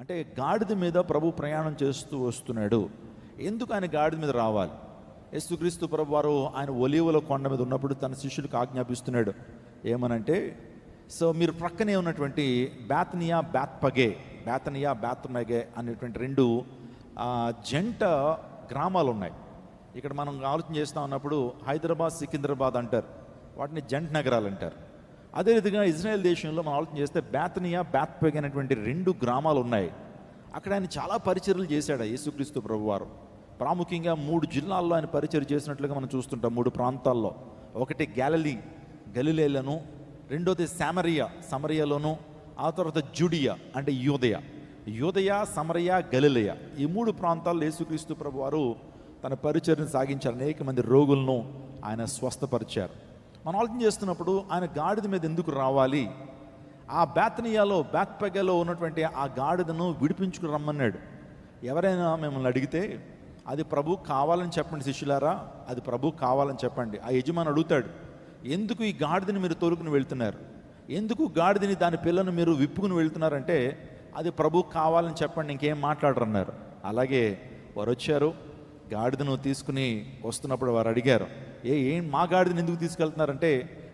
అంటే గాడిద మీద ప్రభు ప్రయాణం చేస్తూ వస్తున్నాడు. ఎందుకు ఆయన గాడిద మీద రావాలి? యేసుక్రీస్తు ప్రభు వారు ఆయన ఒలీవల కొండ మీద ఉన్నప్పుడు తన శిష్యులకు ఆజ్ఞాపిస్తున్నాడు. ఏమనంటే, సో మీరు ప్రక్కనే ఉన్నటువంటి బేతనియా బేత్పగే అనేటువంటి రెండు జంట గ్రామాలు ఉన్నాయి. ఇక్కడ మనం ఆలోచన చేస్తూ ఉన్నప్పుడు హైదరాబాద్, సికింద్రాబాద్ అంటారు, వాటిని జంట నగరాలు అంటారు. అదే విధంగా ఇజ్రాయెల్ దేశంలో మనం ఆలోచన చేస్తే బేతనియా, బేత్పగే అనేటువంటి రెండు గ్రామాలు ఉన్నాయి. అక్కడ ఆయన చాలా పరిచర్యలు చేశాడు యేసుక్రీస్తు ప్రభువారు. ప్రాముఖ్యంగా 3 జిల్లాల్లో ఆయన పరిచర్య చేసినట్లుగా మనం చూస్తుంటాం. 3 ప్రాంతాల్లో, ఒకటి గలిలేలను, రెండోది సమరియలోను, ఆ తర్వాత జుడియా అంటే యూదయ, సమరయ, గలిలయ, ఈ 3 ప్రాంతాల్లో యేసుక్రీస్తు ప్రభువారు తన పరిచర్యను సాగించారు. అనేక మంది రోగులను ఆయన స్వస్థపరిచారు. మనం ఆలోచన చేస్తున్నప్పుడు ఆయన గాడిద మీద ఎందుకు రావాలి? ఆ బేత్పగేలో ఉన్నటువంటి ఆ గాడిదను విడిపించుకుని రమ్మన్నాడు. ఎవరైనా మిమ్మల్ని అడిగితే అది ప్రభు కావాలని చెప్పండి శిష్యులారా, అది ప్రభు కావాలని చెప్పండి. ఆ యజమాని అడుగుతాడు, ఎందుకు ఈ గాడిదని మీరు తోలుకుని వెళ్తున్నారు, ఎందుకు గాడిదని దాని పిల్లను మీరు విప్పుకుని వెళ్తున్నారంటే అది ప్రభు కావాలని చెప్పండి, ఇంకేం మాట్లాడరన్నారు. అలాగే వారు వచ్చారు, గాడిదను తీసుకుని వస్తున్నప్పుడు వారు అడిగారు, ఏం మా గాడిదని ఎందుకు తీసుకెళ్తున్నారంటే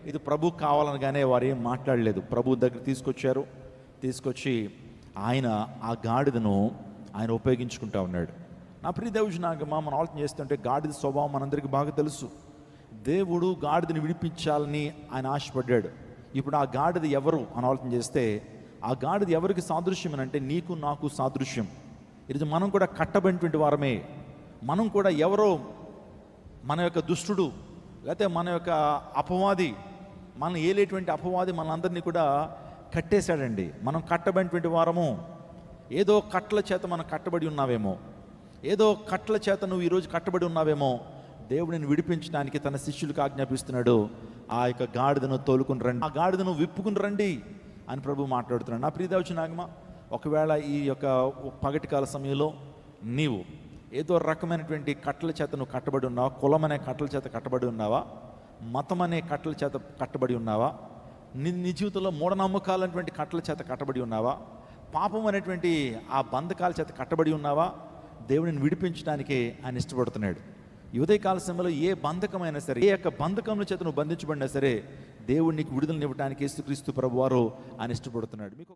ఇది ప్రభు కావాలనగానే వారు ఏం మాట్లాడలేదు. ప్రభు దగ్గర తీసుకొచ్చి ఆయన ఆ గాడిదను ఆయన ఉపయోగించుకుంటా ఉన్నాడు. నా ప్రియ దేవుజనాగమా, మనం ఆలోచన చేస్తుంటే గాడిద స్వభావం మనందరికీ బాగా తెలుసు. దేవుడు గాడిదని విడిపించాలని ఆయన ఆశపడ్డాడు. ఇప్పుడు ఆ గాడిద ఎవరు అని ఆలోచన చేస్తే ఆ గాడిద ఎవరికి సాదృశ్యం అని అంటే నీకు నాకు సాదృశ్యం. ఇది మనం కూడా కట్టబడినటువంటి వారమే. మనం కూడా ఎవరో మన యొక్క దుష్టుడు లేకపోతే మన యొక్క అపవాది, మనం ఏలేటువంటి అపవాది మనందరినీ కూడా కట్టేశాడండి. మనం కట్టబడినటువంటి వారము. ఏదో కట్టల చేత మనం కట్టబడి ఉన్నావేమో, ఏదో కట్టల చేత నువ్వు ఈరోజు కట్టబడి ఉన్నావేమో. దేవుడిని విడిపించడానికి తన శిష్యులకు ఆజ్ఞాపిస్తున్నాడు, ఆ యొక్క గాడిదను తోలుకుని రండి, ఆ గాడిదను విప్పుకుని రండి అని ప్రభు మాట్లాడుతున్నాడు. నా ప్రియదేవచనాగమా, ఒకవేళ ఈ యొక్క పగటికాల సమయంలో నీవు ఏదో రకమైనటువంటి కట్టల చేత నువ్వు కట్టబడి ఉన్నావా, కులం అనే కట్టల చేత కట్టబడి ఉన్నావా, మతం అనే కట్టల చేత కట్టబడి ఉన్నావా, నీ జీవితంలో మూఢనమ్మకాలు అనేటువంటి కట్టల చేత కట్టబడి ఉన్నావా, పాపం అనేటువంటి ఆ బంధకాల చేత కట్టబడి ఉన్నావా, దేవుడిని విడిపించడానికి ఆయన ఇష్టపడుతున్నాడు. ఈ ఉదయకాల సమయంలో ఏ బంధకమైనా సరే, ఏ యొక్క బంధకముల చేత నువ్వు బంధించబడినా సరే, దేవుడు నీకు విడుదలనివ్వడానికి యేసుక్రీస్తు ప్రభువారు ఆయన ఇష్టపడుతున్నాడు. మీకు